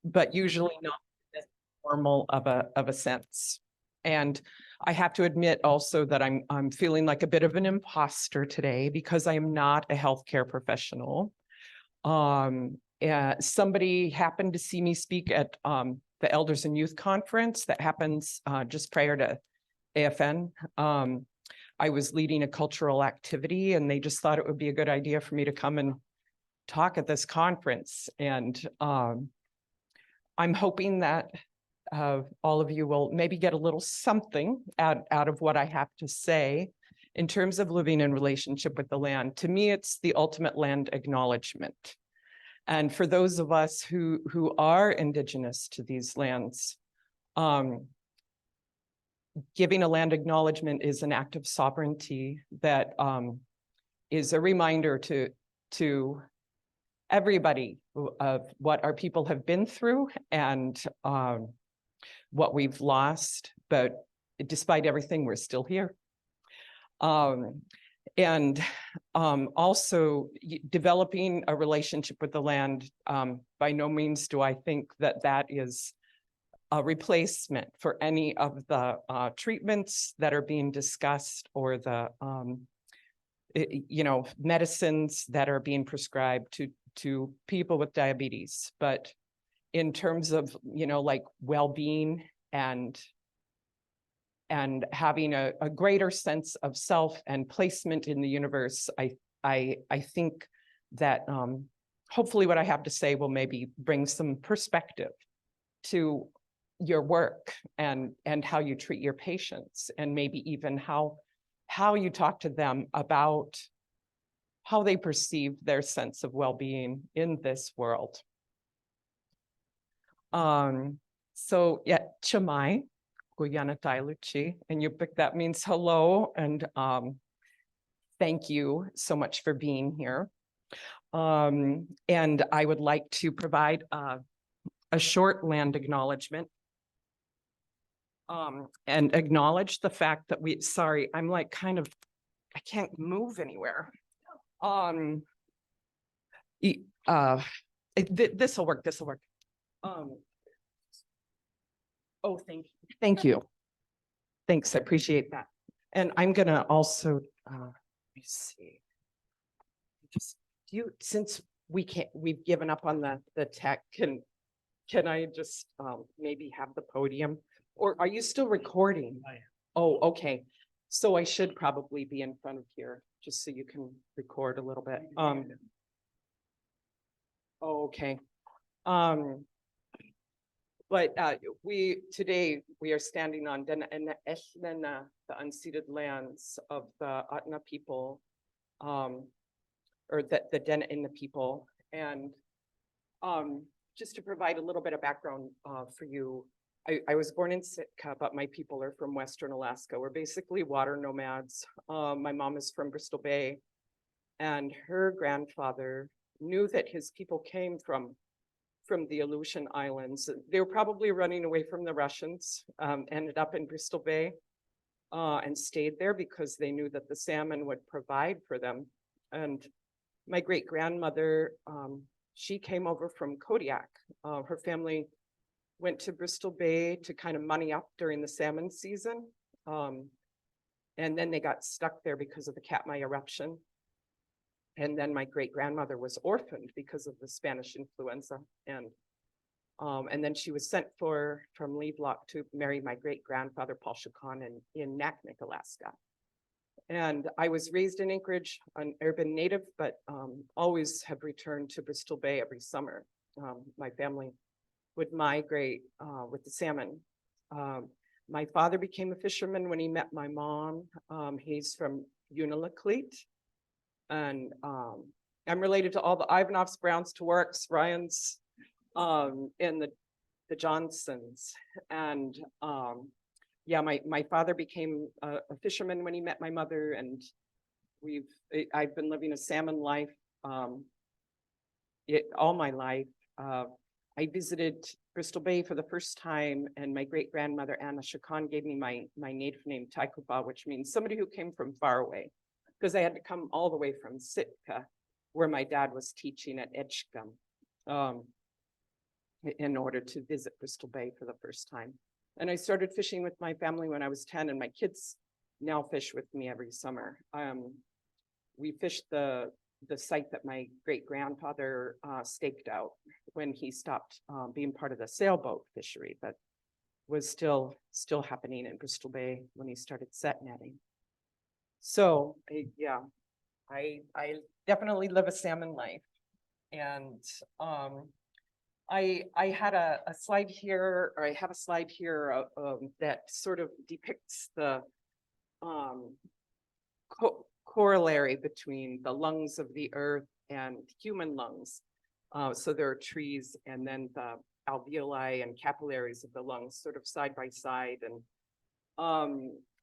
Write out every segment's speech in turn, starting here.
but usually not as formal of a sense. And I have to admit also that I'm feeling like a bit of an imposter today because I am not a healthcare professional. Somebody happened to see me speak at the Elders and Youth Conference that happens just prior to AFN. I was leading a cultural activity and they just thought it would be a good idea for me to come and talk at this conference. And I'm hoping that all of you will maybe get a little something out of what I have to say in terms of living in relationship with the land. To me, it's the ultimate land acknowledgement. And for those of us who are indigenous to these lands, giving a land acknowledgement is an act of sovereignty that is a reminder to everybody of what our people have been through and what we've lost, but despite everything, we're still here. Also developing a relationship with the land, by no means do I think that that is a replacement for any of the treatments that are being discussed or the medicines that are being prescribed to people with diabetes. But in terms of like well-being and having a greater sense of self and placement in the universe, I think that hopefully what I have to say will maybe bring some perspective to your work and how you treat your patients, and maybe even how you talk to them about how they perceive their sense of well-being in this world. So yeah, Chamai, Guyana Tailuchi, and Yupik, that means hello, and thank you so much for being here. And I would like to provide a short land acknowledgement and acknowledge the fact that sorry, I'm like kind of, I can't move anywhere. This will work. Oh, thank you. Thanks, I appreciate that. And I'm gonna also, let me see. Since we've given up on the tech, can I just maybe have the podium? Or are you still recording? I am. Oh, okay. So I should probably be in front of here, just so you can record a little bit. Oh, okay. But today we are standing on the unceded lands of the Atna people, or the Dena people. And just to provide a little bit of background for you, I was born in Sitka, but my people are from Western Alaska. We're basically water nomads. My mom is from Bristol Bay, and her grandfather knew that his people came from the Aleutian Islands. They were probably running away from the Russians, ended up in Bristol Bay and stayed there because they knew that the salmon would provide for them. And my great grandmother, she came over from Kodiak. Her family went to Bristol Bay to kind of money up during the salmon season. And then they got stuck there because of the Katmai eruption. And then my great grandmother was orphaned because of the Spanish influenza. And then she was sent from Levelock to marry my great grandfather, Paul Chacon, in Naknek, Alaska. And I was raised in Anchorage, an urban native, but always have returned to Bristol Bay every summer. My family would migrate with the salmon. My father became a fisherman when he met my mom. He's from Unalakleet. And I'm related to all the Ivanovs, Browns, Tawarks, Ryans, and the Johnsons. And yeah, my father became a fisherman when he met my mother, and I've been living a salmon life all my life. I visited Bristol Bay for the first time, and my great grandmother Anna Chacon gave me my native name Taikupa, which means somebody who came from far away, because I had to come all the way from Sitka, where my dad was teaching at Edgecombe. in order to visit Bristol Bay for the first time. And I started fishing with my family when I was 10, and my kids now fish with me every summer. We fished the site that my great grandfather staked out when he stopped being part of the sailboat fishery, but was still happening in Bristol Bay when he started set netting. So yeah, I definitely live a salmon life. And I had a slide here, or I have a slide here that sort of depicts the corollary between the lungs of the earth and human lungs. So there are trees, and then the alveoli and capillaries of the lungs sort of side by side. And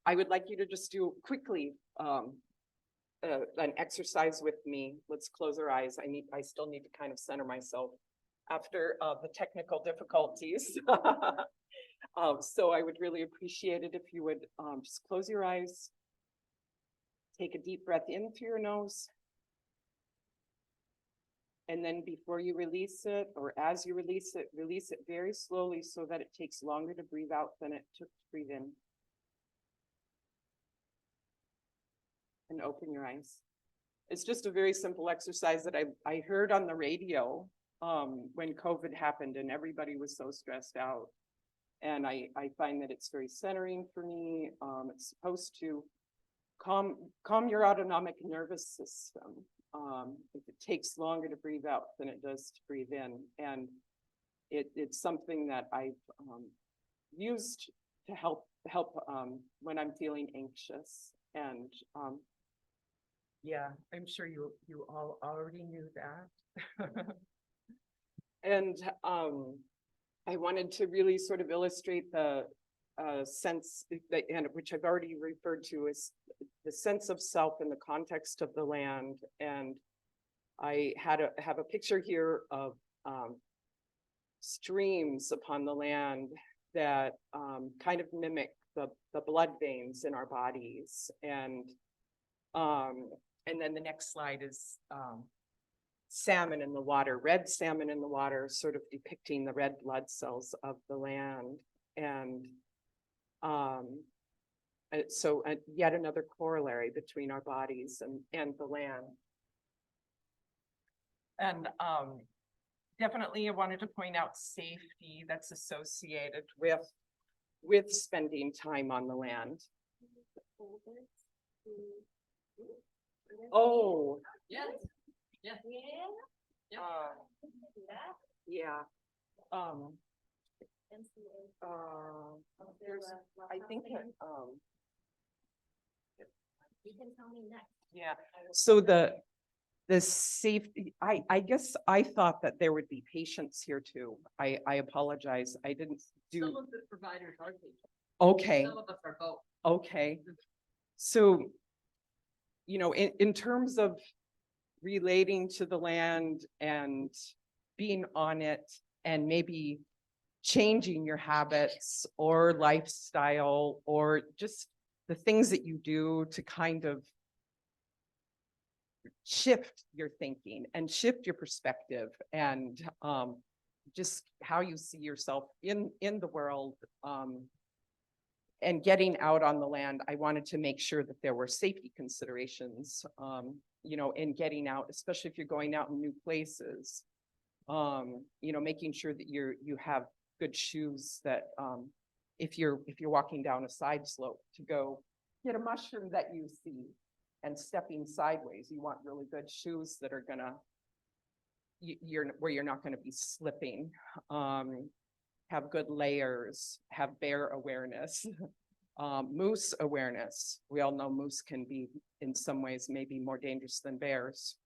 I would like you to just do quickly an exercise with me. Let's close our eyes. I still need to kind of center myself after the technical difficulties. So I would really appreciate it if you would just close your eyes. Take a deep breath in through your nose. And then before you release it, or as you release it very slowly so that it takes longer to breathe out than it took to breathe in. And open your eyes. It's just a very simple exercise that I heard on the radio when COVID happened and everybody was so stressed out. And I find that it's very centering for me. It's supposed to calm your autonomic nervous system. If it takes longer to breathe out than it does to breathe in. And it's something that I've used to help when I'm feeling anxious. And yeah, I'm sure you all already knew that. And I wanted to really sort of illustrate the sense that, and which I've already referred to, as the sense of self in the context of the land. And I have a picture here of streams upon the land that kind of mimic the blood veins in our bodies. And then the next slide is salmon in the water, red salmon in the water, sort of depicting the red blood cells of the land. And so yet another corollary between our bodies and the land. And definitely I wanted to point out safety that's associated with spending time on the land. Oh, yes. Yeah. Yeah. I think that, you can tell me next. Yeah. So the safety, I guess I thought that there would be patients here too. I apologize. I didn't do. Some of the providers are patients. Okay. Some of us are both. Okay. So, you know, in terms of relating to the land and being on it and maybe changing your habits or lifestyle or just the things that you do to kind of shift your thinking and shift your perspective and just how you see yourself in the world, and getting out on the land. I wanted to make sure that there were safety considerations, you know, in getting out, especially if you're going out in new places, you know, making sure that you have good shoes that if you're walking down a side slope to go get a mushroom that you see and stepping sideways, you want really good shoes that are gonna where you're not going to be slipping, have good layers, have bear awareness, moose awareness. We all know moose can be in some ways maybe more dangerous than bears.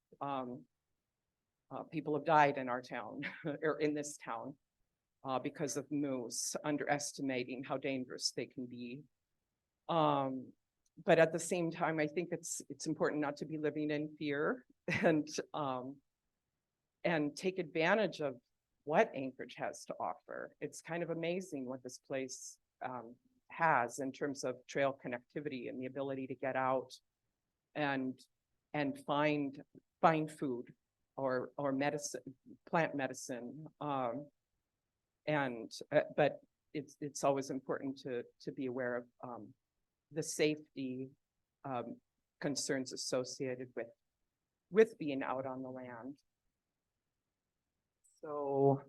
People have died in our town or in this town because of moose, underestimating how dangerous they can be. But at the same time, I think it's important not to be living in fear and take advantage of what Anchorage has to offer. It's kind of amazing what this place has in terms of trail connectivity and the ability to get out and find food or medicine, plant medicine, And, but it's always important to be aware of, the safety, concerns associated with being out on the land. So,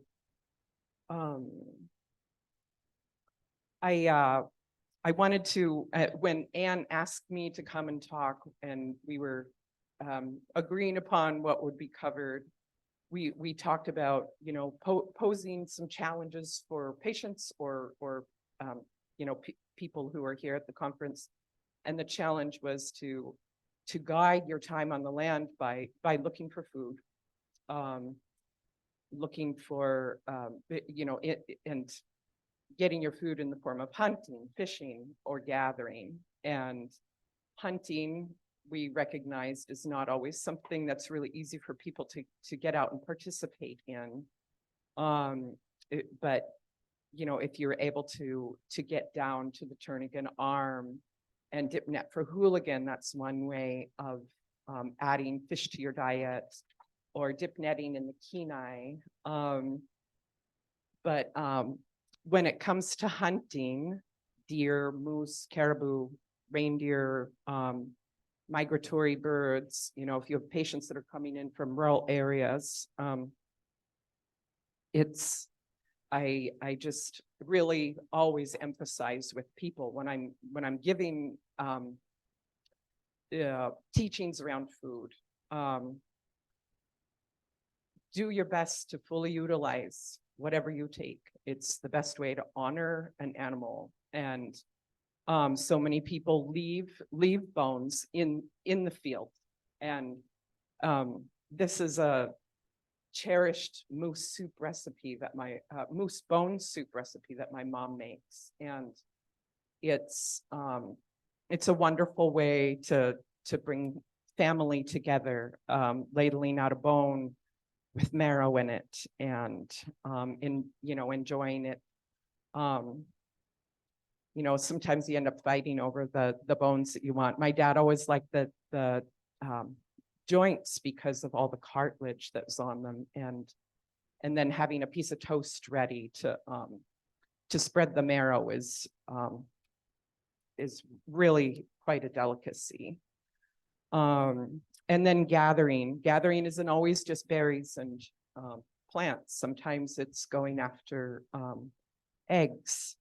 I wanted to, when Anne asked me to come and talk and we were agreeing upon what would be covered, we talked about, you know, posing some challenges for patients or you know, people who are here at the conference. And the challenge was to guide your time on the land by looking for food, looking for, you know, and getting your food in the form of hunting, fishing, or gathering. And hunting, we recognized, is not always something that's really easy for people to get out and participate in. But, you know, if you're able to get down to the Turnagain Arm and dip net for hooligan, that's one way of adding fish to your diet, or dip netting in the Kenai. But when it comes to hunting, deer, moose, caribou, reindeer, migratory birds, you know, if you have patients that are coming in from rural areas, I just really always emphasize with people when I'm giving teachings around food, do your best to fully utilize whatever you take. It's the best way to honor an animal. And so many people leave bones in the field. And this is a cherished moose soup recipe that my moose bone soup recipe that my mom makes. And it's a wonderful way to bring family together, ladling out a bone with marrow in it, and you know, enjoying it. You know, sometimes you end up fighting over the bones that you want. My dad always liked the joints because of all the cartilage that's on them, and then having a piece of toast ready to spread the marrow is really quite a delicacy. And then gathering isn't always just berries and plants. Sometimes it's going after eggs.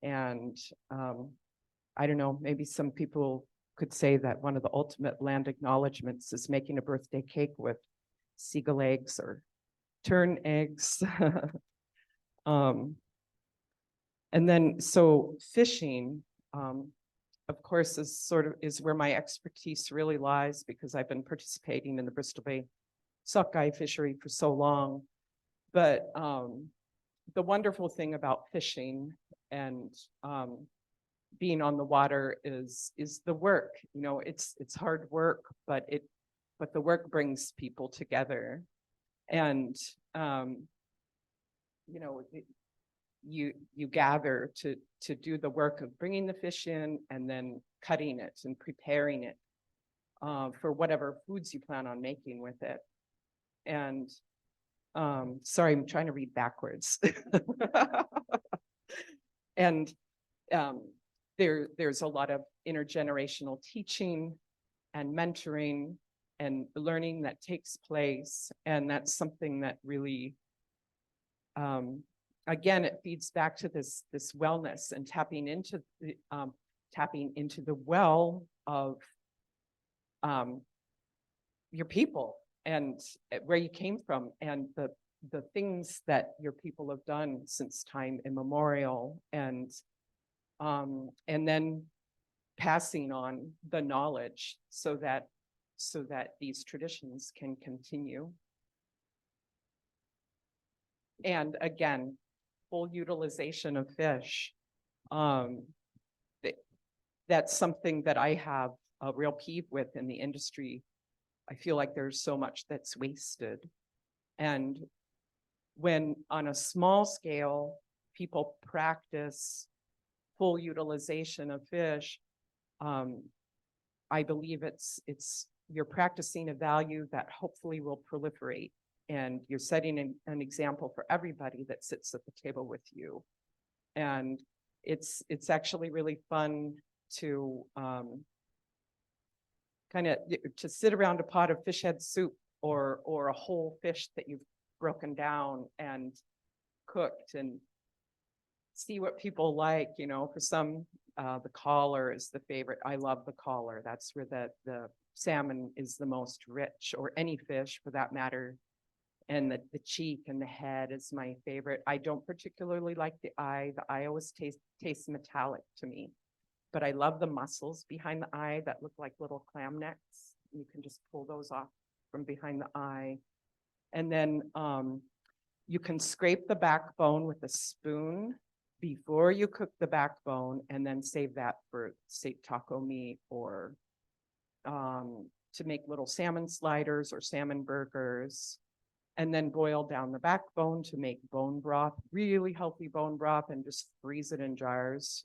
And I don't know, maybe some people could say that one of the ultimate land acknowledgements is making a birthday cake with seagull eggs or tern eggs. And then, so fishing, of course, is where my expertise really lies, because I've been participating in the Bristol Bay sockeye fishery for so long. But the wonderful thing about fishing and being on the water is the work. You know, it's hard work, but the work brings people together. And you know, you gather to do the work of bringing the fish in and then cutting it and preparing it for whatever foods you plan on making with it. And sorry, I'm trying to read backwards. And there's a lot of intergenerational teaching and mentoring and learning that takes place. And that's something that really, again, it feeds back to this wellness and tapping into the well of your people and where you came from, and the things that your people have done since time immemorial, and then passing on the knowledge so that these traditions can continue. And again, full utilization of fish. That's something that I have a real peeve with in the industry. I feel like there's so much that's wasted. And when on a small scale, people practice full utilization of fish, I believe you're practicing a value that hopefully will proliferate and you're setting an example for everybody that sits at the table with you. And it's actually really fun to kind of to sit around a pot of fish head soup or a whole fish that you've broken down and cooked and see what people like. You know, for some, the collar is the favorite. I love the collar. That's where the salmon is the most rich, or any fish for that matter. And the cheek and the head is my favorite. I don't particularly like the eye. The eye always tastes metallic to me. But I love the muscles behind the eye that look like little clam necks. You can just pull those off from behind the eye. And then you can scrape the backbone with a spoon before you cook the backbone, and then save that for, say, taco meat, or to make little salmon sliders or salmon burgers. And then boil down the backbone to make bone broth, really healthy bone broth, and just freeze it in jars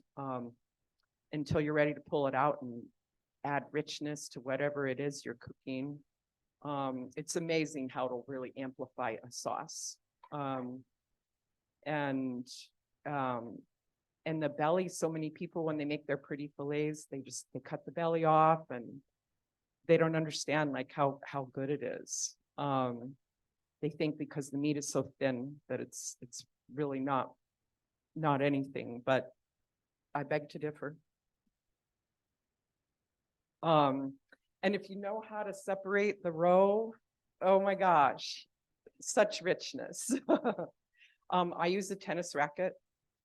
until you're ready to pull it out and add richness to whatever it is you're cooking. It's amazing how it'll really amplify a sauce. And the belly, so many people, when they make their pretty fillets, they cut the belly off, and they don't understand like how good it is. They think because the meat is so thin that it's really not anything, but I beg to differ. And if you know how to separate the roe, oh my gosh, such richness. I use a tennis racket,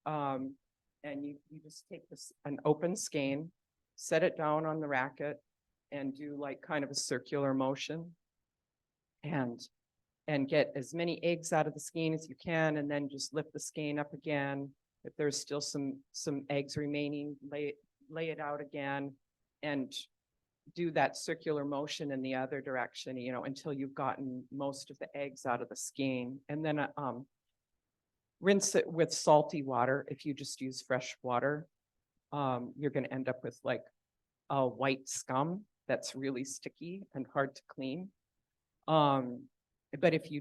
and you just take an open skein, set it down on the racket, and do like kind of a circular motion, and get as many eggs out of the skein as you can, and then just lift the skein up again. If there's still some eggs remaining, lay it out again, and do that circular motion in the other direction, you know, until you've gotten most of the eggs out of the skein. And then rinse it with salty water. If you just use fresh water, you're going to end up with like a white scum that's really sticky and hard to clean. But if you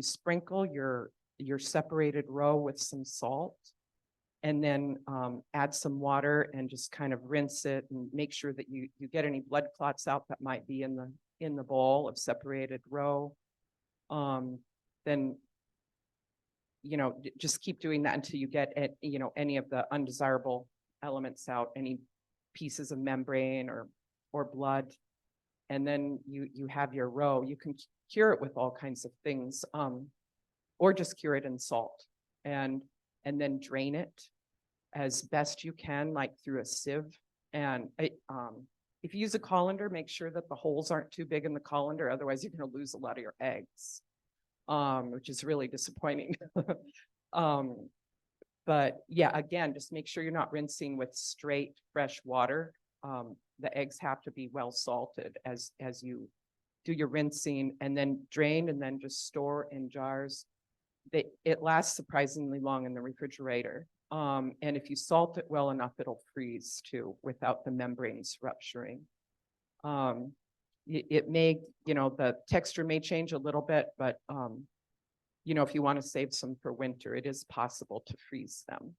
sprinkle your separated roe with some salt, and then add some water and just kind of rinse it and make sure that you get any blood clots out that might be in the bowl of separated roe, then, you know, just keep doing that until you get you know, any of the undesirable elements out, any pieces of membrane or blood. And then you have your roe. You can cure it with all kinds of things, or just cure it in salt, and then drain it as best you can, like through a sieve. And if you use a colander, make sure that the holes aren't too big in the colander, otherwise you're going to lose a lot of your eggs, which is really disappointing. But yeah, again, just make sure you're not rinsing with straight fresh water. The eggs have to be well salted as you do your rinsing, and then drain, and then just store in jars. It lasts surprisingly long in the refrigerator. And if you salt it well enough, it'll freeze too without the membranes rupturing. It may, you know, the texture may change a little bit, but you know, if you want to save some for winter, it is possible to freeze them.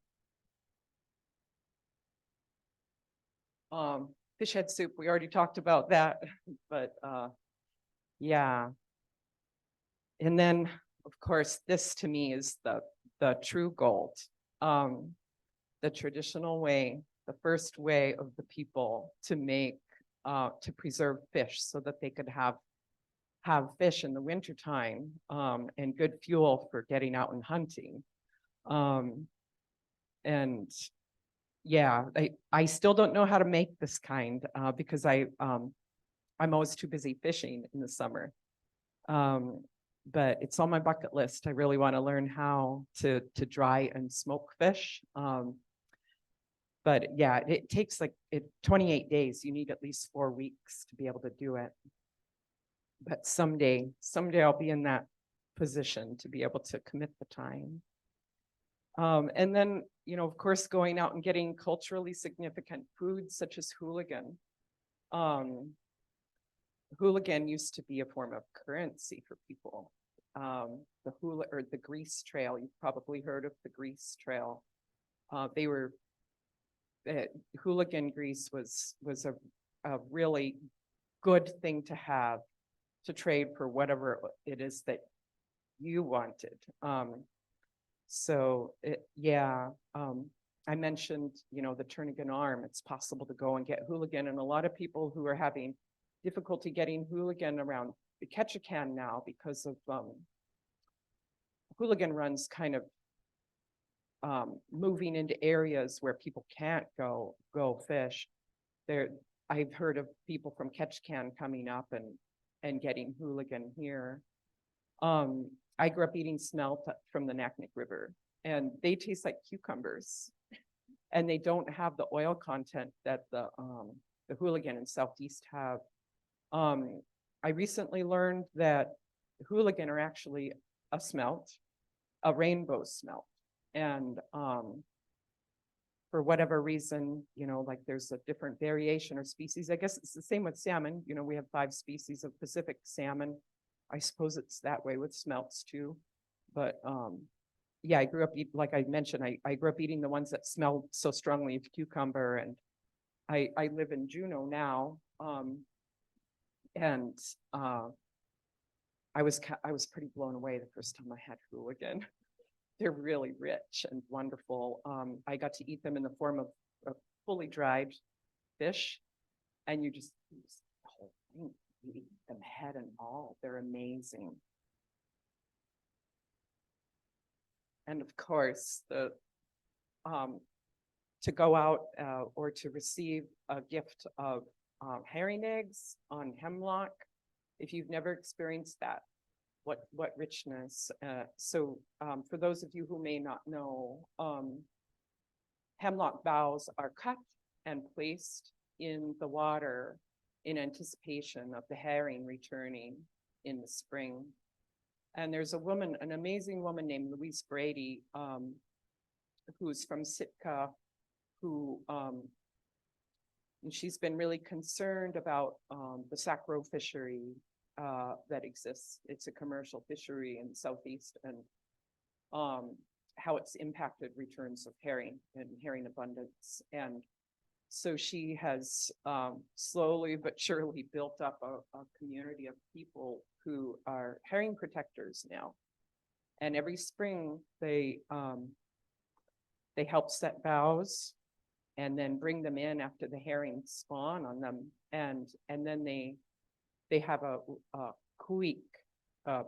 Fish head soup, we already talked about that, but yeah. And then, of course, this to me is the true gold. The traditional way, the first way of the people to make, to preserve fish so that they could have fish in the wintertime, and good fuel for getting out and hunting. And yeah, I still don't know how to make this kind, because I'm always too busy fishing in the summer. But it's on my bucket list. I really want to learn how to dry and smoke fish. But yeah, it takes like 28 days. You need at least 4 weeks to be able to do it. But someday I'll be in that position to be able to commit the time. And then, you know, of course, going out and getting culturally significant foods such as hooligan. Hooligan used to be a form of currency for people. the the Grease Trail. You've probably heard of the Grease Trail. They were hooligan grease was a really good thing to have to trade for whatever it is that you wanted. I mentioned, the Turnagain Arm. It's possible to go and get hooligan, and a lot of people who are having difficulty getting hooligan around the Ketchikan now because of hooligan runs kind of moving into areas where people can't go fish. I've heard of people from Ketchikan coming up and getting hooligan here. I grew up eating smelt from the Naknek River, and they taste like cucumbers, and they don't have the oil content that the hooligan and Southeast have. I recently learned that hooligan are actually a smelt, a rainbow smelt. And for whatever reason, like there's a different variation or species. I guess it's the same with salmon. We have 5 species of Pacific salmon. I suppose it's that way with smelts too. But yeah, I grew up, like I mentioned, I grew up eating the ones that smell so strongly of cucumber. And I live in Juneau now. I was pretty blown away the first time I had hooligan. They're really rich and wonderful. I got to eat them in the form of fully dried fish, and you just the whole thing. You eat them head and all. They're amazing. And of course, to go out or to receive a gift of herring eggs on hemlock, if you've never experienced that, what richness. For those of you who may not know, hemlock boughs are cut and placed in the water in anticipation of the herring returning in the spring. And there's an amazing woman named Louise Brady, who's from Sitka, and she's been really concerned about the sacro fishery that exists. It's a commercial fishery in the Southeast, and how it's impacted returns of herring and herring abundance. And so she has slowly but surely built up a community of people who are herring protectors now. And every spring they help set boughs and then bring them in after the herring spawn on them. And then they have a kuik,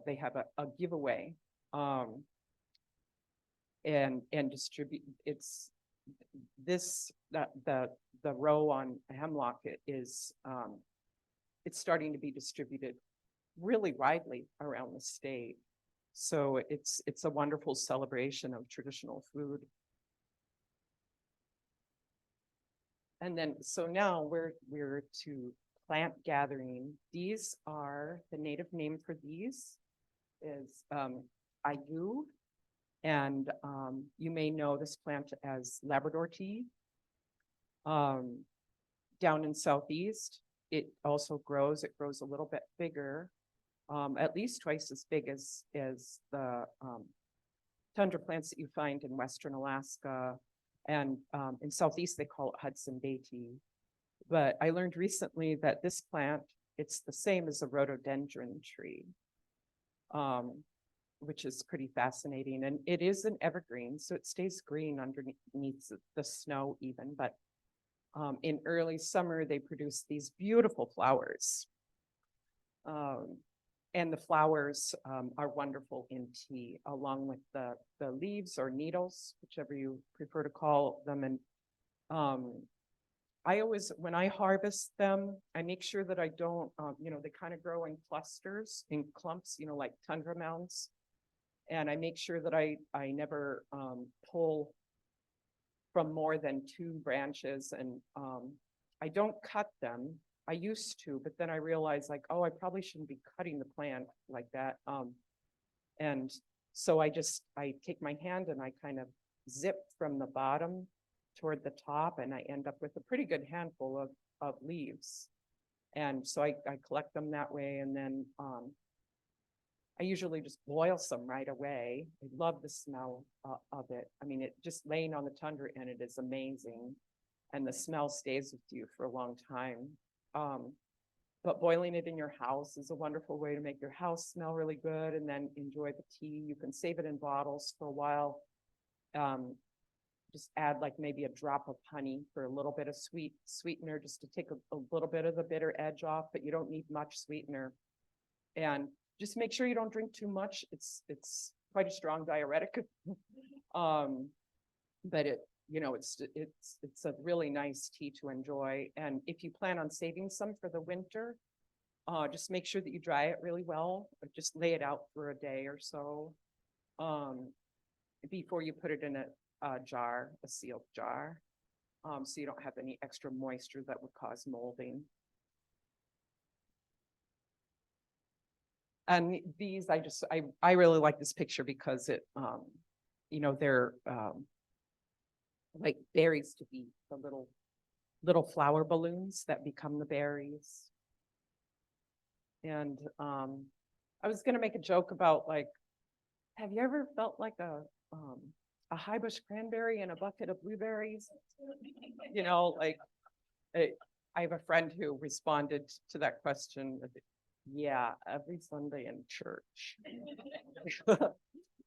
they have a giveaway, and distribute. It's the row on hemlock is it's starting to be distributed really widely around the state. So it's a wonderful celebration of traditional food. And then, so now we're to plant gathering. These are, the native name for these is ayu. And you may know this plant as Labrador tea. Down in Southeast, it also grows. It grows a little bit bigger, at least twice as big as the tundra plants that you find in Western Alaska. And in Southeast, they call it Hudson Bay tea. But I learned recently that this plant, it's the same as a rhododendron tree, which is pretty fascinating. And it is an evergreen, so it stays green underneath the snow even. But in early summer, they produce these beautiful flowers. And the flowers are wonderful in tea, along with the leaves or needles, whichever you prefer to call them. And I always, when I harvest them, I make sure that I don't, they kind of grow in clusters, in clumps, like tundra mounds. And I make sure that I never pull from more than 2 branches. And I don't cut them. I used to, but then I realized I probably shouldn't be cutting the plant like that. And so I take my hand and I kind of zip from the bottom toward the top, and I end up with a pretty good handful of leaves. And so I collect them that way. And then I usually just boil some right away. I love the smell of it. I mean, it just laying on the tundra and it is amazing. And the smell stays with you for a long time. But boiling it in your house is a wonderful way to make your house smell really good and then enjoy the tea. You can save it in bottles for a while. Just add like maybe a drop of honey for a little bit of sweetener, just to take a little bit of the bitter edge off, but you don't need much sweetener. And just make sure you don't drink too much. It's quite a strong diuretic. But it's a really nice tea to enjoy. And if you plan on saving some for the winter, just make sure that you dry it really well, or just lay it out for a day or so before you put it in a jar, a sealed jar, so you don't have any extra moisture that would cause molding. And these, I really like this picture because it, they're like berries to be the little flower balloons that become the berries. And I was gonna make a joke about like, have you ever felt like a high bush cranberry in a bucket of blueberries? Like I have a friend who responded to that question with, yeah, every Sunday in church.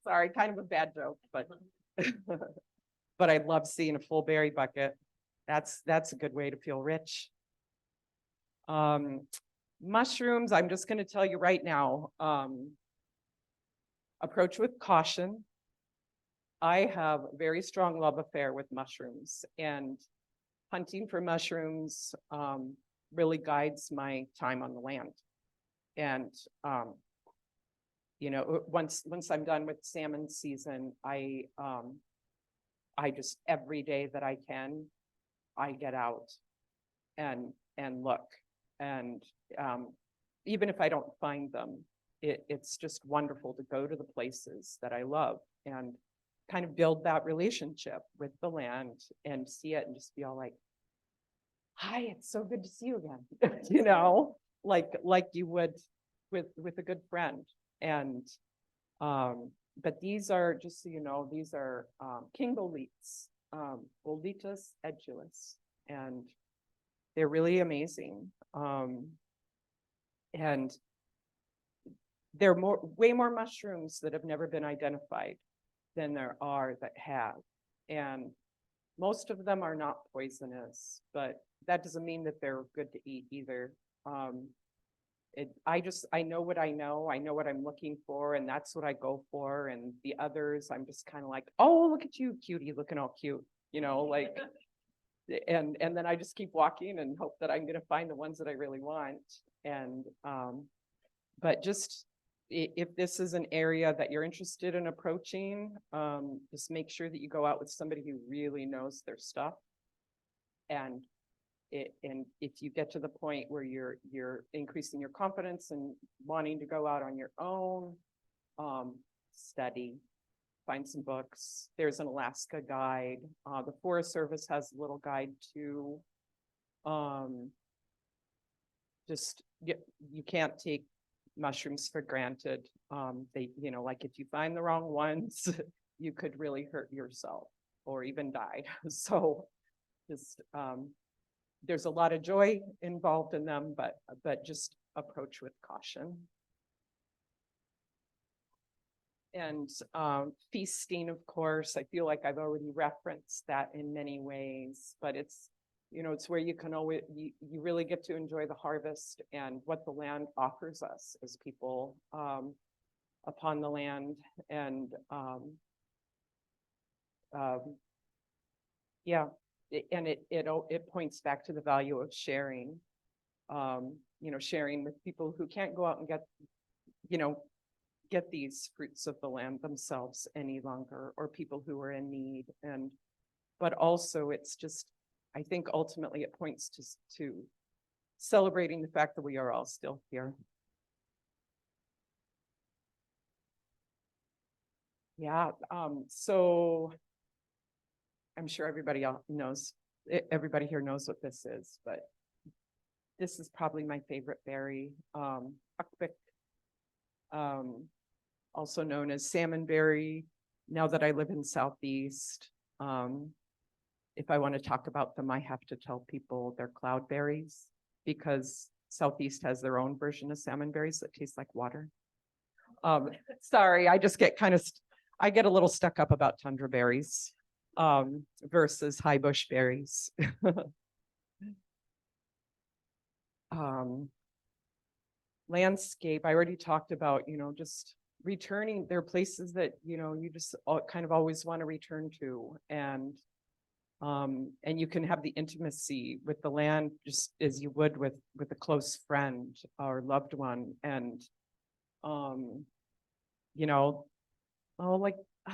Sorry, kind of a bad joke, but but I love seeing a full berry bucket. That's a good way to feel rich. Mushrooms, I'm just going to tell you right now, approach with caution. I have a very strong love affair with mushrooms, and hunting for mushrooms really guides my time on the land. And once I'm done with salmon season, I just every day that I can, I get out and look. And even if I don't find them, it's just wonderful to go to the places that I love and kind of build that relationship with the land and see it and just be all like, hi, it's so good to see you again, like you would with a good friend. And but these are, just so you know, these are king boletes, Boletus edulis, and they're really amazing. And there are way more mushrooms that have never been identified than there are that have. And most of them are not poisonous, but that doesn't mean that they're good to eat either. I know what I know what I'm looking for, and that's what I go for. And the others, I'm just kind of like, oh, look at you, cutie, looking all cute, like, and then I just keep walking and hope that I'm going to find the ones that I really want. And, but just if this is an area that you're interested in approaching, just make sure that you go out with somebody who really knows their stuff. And if you get to the point where you're increasing your confidence and wanting to go out on your own, study, find some books. There's an Alaska guide. The Forest Service has a little guide too. You can't take mushrooms for granted. They, like if you find the wrong ones, you could really hurt yourself or even die. So just, there's a lot of joy involved in them, but just approach with caution. And feasting, of course, I feel like I've already referenced that in many ways, but it's, it's where you can always, you really get to enjoy the harvest and what the land offers us as people upon the land. And yeah, and it points back to the value of sharing, sharing with people who can't go out and get these fruits of the land themselves any longer, or people who are in need. But also it's just, I think ultimately it points to celebrating the fact that we are all still here. Yeah, so I'm sure everybody here knows what this is, but this is probably my favorite berry, hucklepick. also known as salmonberry. Now that I live in Southeast, if I want to talk about them, I have to tell people they're cloudberries because Southeast has their own version of salmonberries that taste like water. Sorry, I just get I get a little stuck up about tundra berries versus high bush berries. Landscape, I already talked about, just returning. There are places that, you just kind of always want to return to. And you can have the intimacy with the land just as you would with a close friend or loved one. And, oh,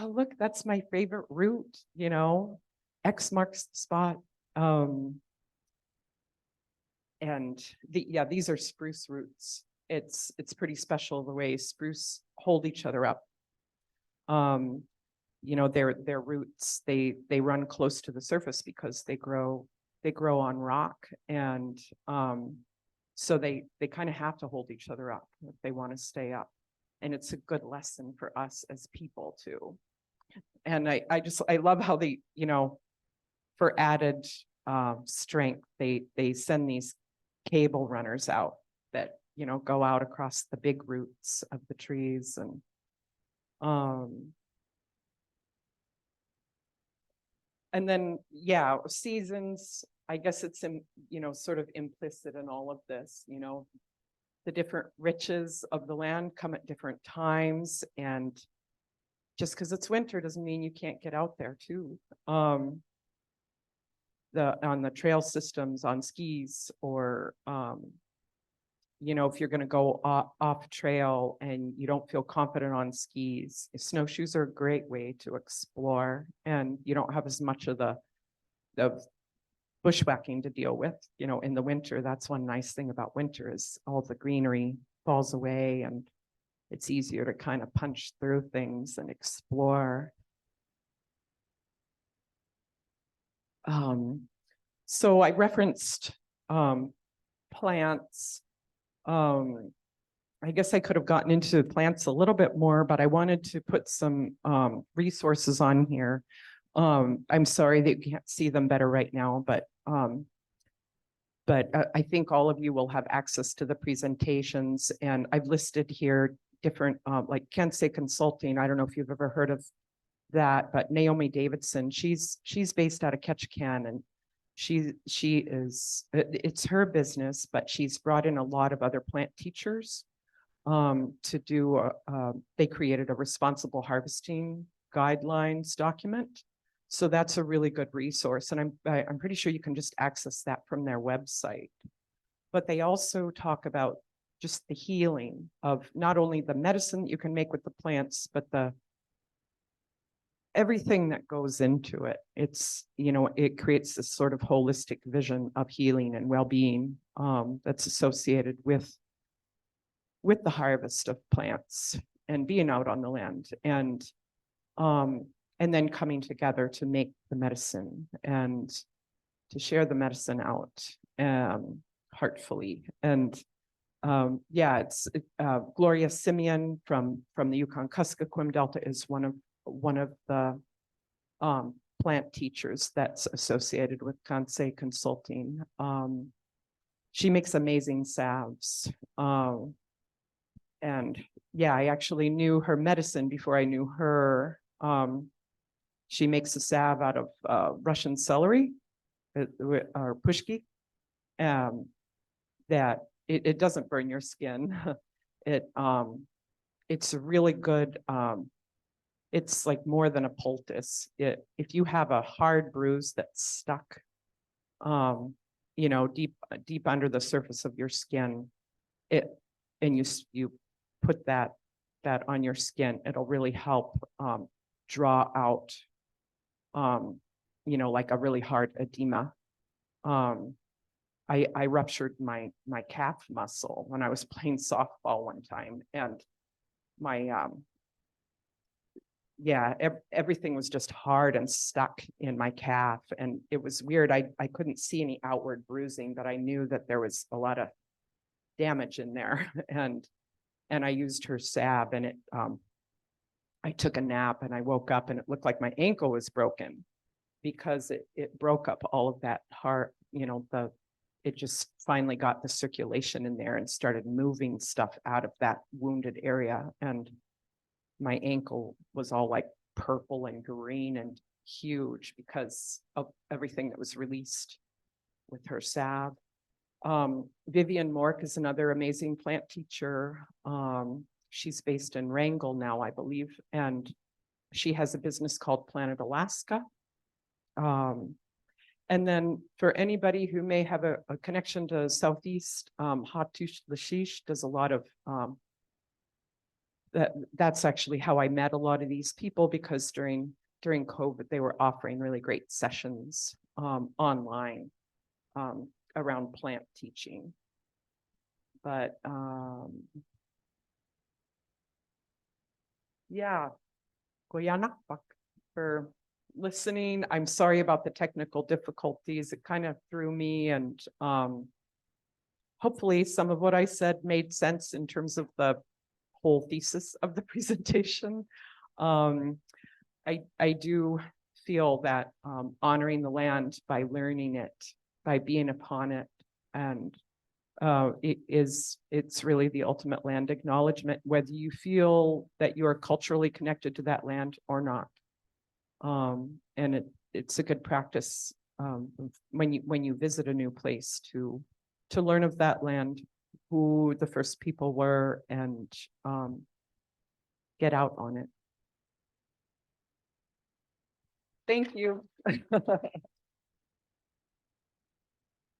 look, that's my favorite route, X marks the spot. And these are spruce roots. It's pretty special the way spruce hold each other up. Their roots, they run close to the surface because they grow on rock. And so they kind of have to hold each other up if they want to stay up. And it's a good lesson for us as people too. And I love how they, for added strength, they send these cable runners out that, go out across the big roots of the trees. And then, seasons, I guess it's, sort of implicit in all of this, the different riches of the land come at different times. And just because it's winter doesn't mean you can't get out there too. On the trail systems, on skis, or, if you're going to go off trail and you don't feel confident on skis, snowshoes are a great way to explore, and you don't have as much of the bushwhacking to deal with, in the winter. That's one nice thing about winter is all the greenery falls away and it's easier to kind of punch through things and explore. So I referenced plants. I guess I could have gotten into plants a little bit more, but I wanted to put some resources on here. I'm sorry that you can't see them better right now, but I think all of you will have access to the presentations, and I've listed here different, like ANTHC Consulting. I don't know if you've ever heard of that, but Naomi Davidson, she's based out of Ketchikan, and it's her business, but she's brought in a lot of other plant teachers to do, they created a responsible harvesting guidelines document. So that's a really good resource. And I'm pretty sure you can just access that from their website. But they also talk about just the healing of not only the medicine you can make with the plants, but everything that goes into it. It's, it creates this sort of holistic vision of healing and well-being that's associated with the harvest of plants and being out on the land, and then coming together to make the medicine and to share the medicine out heartfully. And it's Gloria Simeon from the Yukon-Kuskokwim Delta is one of the plant teachers that's associated with ANTHC Consulting. She makes amazing salves. And I actually knew her medicine before I knew her. She makes a salve out of Russian celery or pushki, that it doesn't burn your skin. It's a really good, it's like more than a poultice. If you have a hard bruise that's stuck, deep under the surface of your skin, and you put that on your skin, it'll really help draw out, like a really hard edema. I ruptured my calf muscle when I was playing softball one time, and my everything was just hard and stuck in my calf, and it was weird. I couldn't see any outward bruising, but I knew that there was a lot of damage in there, and I used her salve, and I took a nap and I woke up and it looked like my ankle was broken because it broke up all of that heart, it just finally got the circulation in there and started moving stuff out of that wounded area. And my ankle was all like purple and green and huge because of everything that was released with her salve. Vivian Mork is another amazing plant teacher. She's based in Wrangell now, I believe, and she has a business called Planet Alaska. And then for anybody who may have a connection to Southeast, Hatush Lashish does a lot of, that's actually how I met a lot of these people, because during COVID, they were offering really great sessions online around plant teaching. But yeah, Goyanak for listening. I'm sorry about the technical difficulties. It kind of threw me, and hopefully some of what I said made sense in terms of the whole thesis of the presentation. I do feel that honoring the land by learning it, by being upon it, and it's really the ultimate land acknowledgement, whether you feel that you are culturally connected to that land or not. And it's a good practice when you visit a new place to learn of that land, who the first people were, and get out on it. Thank you.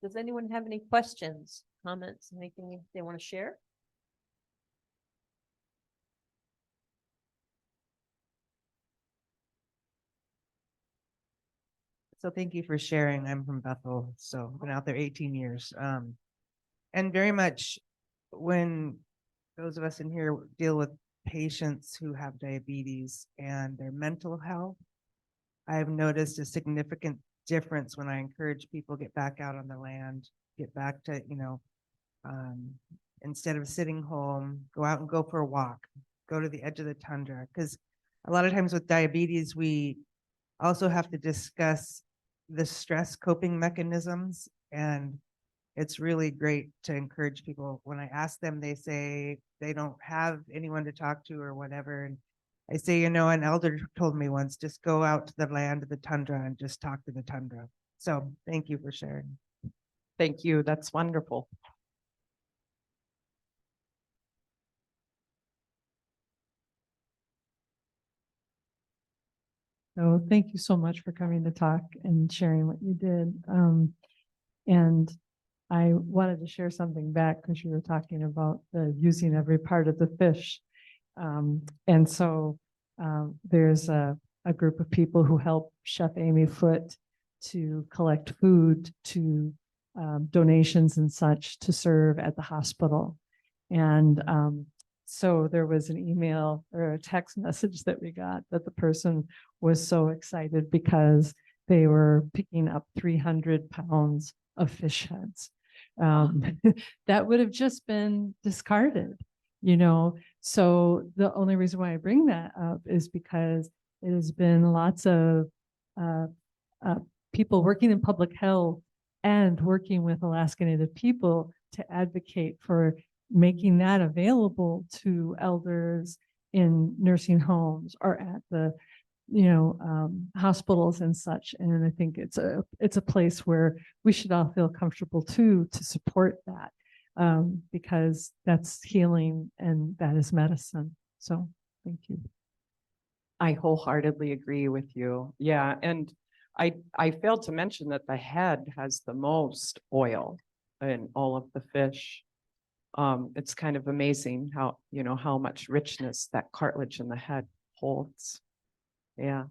Does anyone have any questions, comments, anything they want to share? So thank you for sharing. I'm from Bethel, so been out there 18 years. And very much when those of us in here deal with patients who have diabetes and their mental health, I've noticed a significant difference when I encourage people get back out on the land, get back to, instead of sitting home, go out and go for a walk, go to the edge of the tundra. Because a lot of times with diabetes, we also have to discuss the stress coping mechanisms, and it's really great to encourage people. When I ask them, they say they don't have anyone to talk to or whatever. And I say, an elder told me once, just go out to the land of the tundra and just talk to the tundra. So thank you for sharing. Thank you. That's wonderful. So thank you so much for coming to talk and sharing what you did. And I wanted to share something back because you were talking about using every part of the fish. And so there's a group of people who help Chef Amy Foote to collect food to donations and such to serve at the hospital. And so there was an email or a text message that we got that the person was so excited because they were picking up 300 pounds of fish heads. That would have just been discarded, So the only reason why I bring that up is because it has been lots of people working in public health and working with Alaska Native people to advocate for making that available to elders in nursing homes or at the hospitals and such. And I think it's a place where we should all feel comfortable to support that, because that's healing and that is medicine. So thank you. I wholeheartedly agree with you. Yeah, and I failed to mention that the head has the most oil in all of the fish. It's kind of amazing how much richness that cartilage in the head holds. Yeah.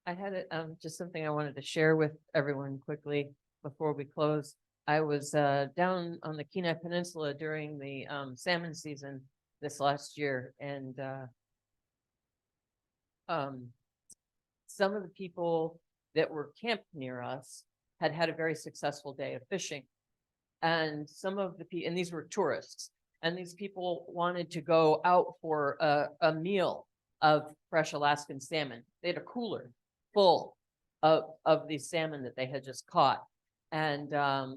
I had just something I wanted to share with everyone quickly before we close. I was down on the Kenai Peninsula during the salmon season this last year, and some of the people that were camped near us had a very successful day of fishing. And some of the people, and these were tourists, And these people wanted to go out for a meal of fresh Alaskan salmon. They had a cooler full of these salmon that they had just caught. And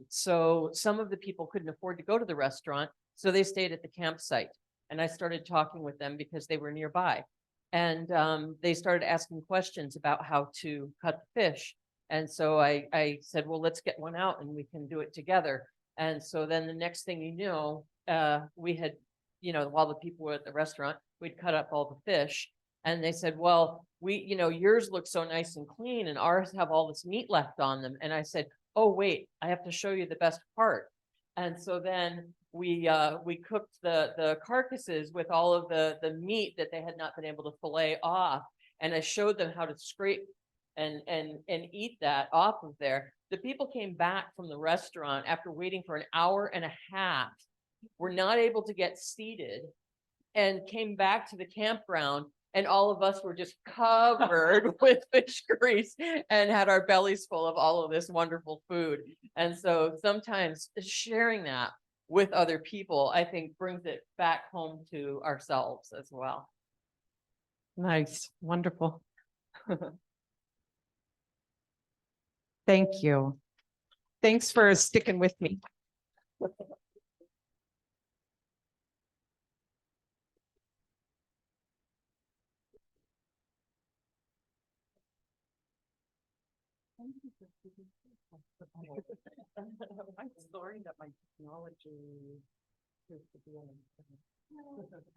so some of the people couldn't afford to go to the restaurant, so they stayed at the campsite. And I started talking with them because they were nearby. And they started asking questions about how to cut the fish. And so I said, well, let's get one out and we can do it together. And so then the next thing you know, we had, while the people were at the restaurant, we'd cut up all the fish. And they said, well, yours look so nice and clean and ours have all this meat left on them. And I said, oh, wait, I have to show you the best part. And so then we cooked the carcasses with all of the meat that they had not been able to fillet off. And I showed them how to scrape and eat that off of there. The people came back from the restaurant after waiting for an hour and a half, were not able to get seated, and came back to the campground, and all of us were just covered with fish grease and had our bellies full of all of this wonderful food. And so sometimes sharing that with other people, I think, brings it back home to ourselves as well. Nice, wonderful. Thank you. Thanks for sticking with me. I'm sorry that my technology is to be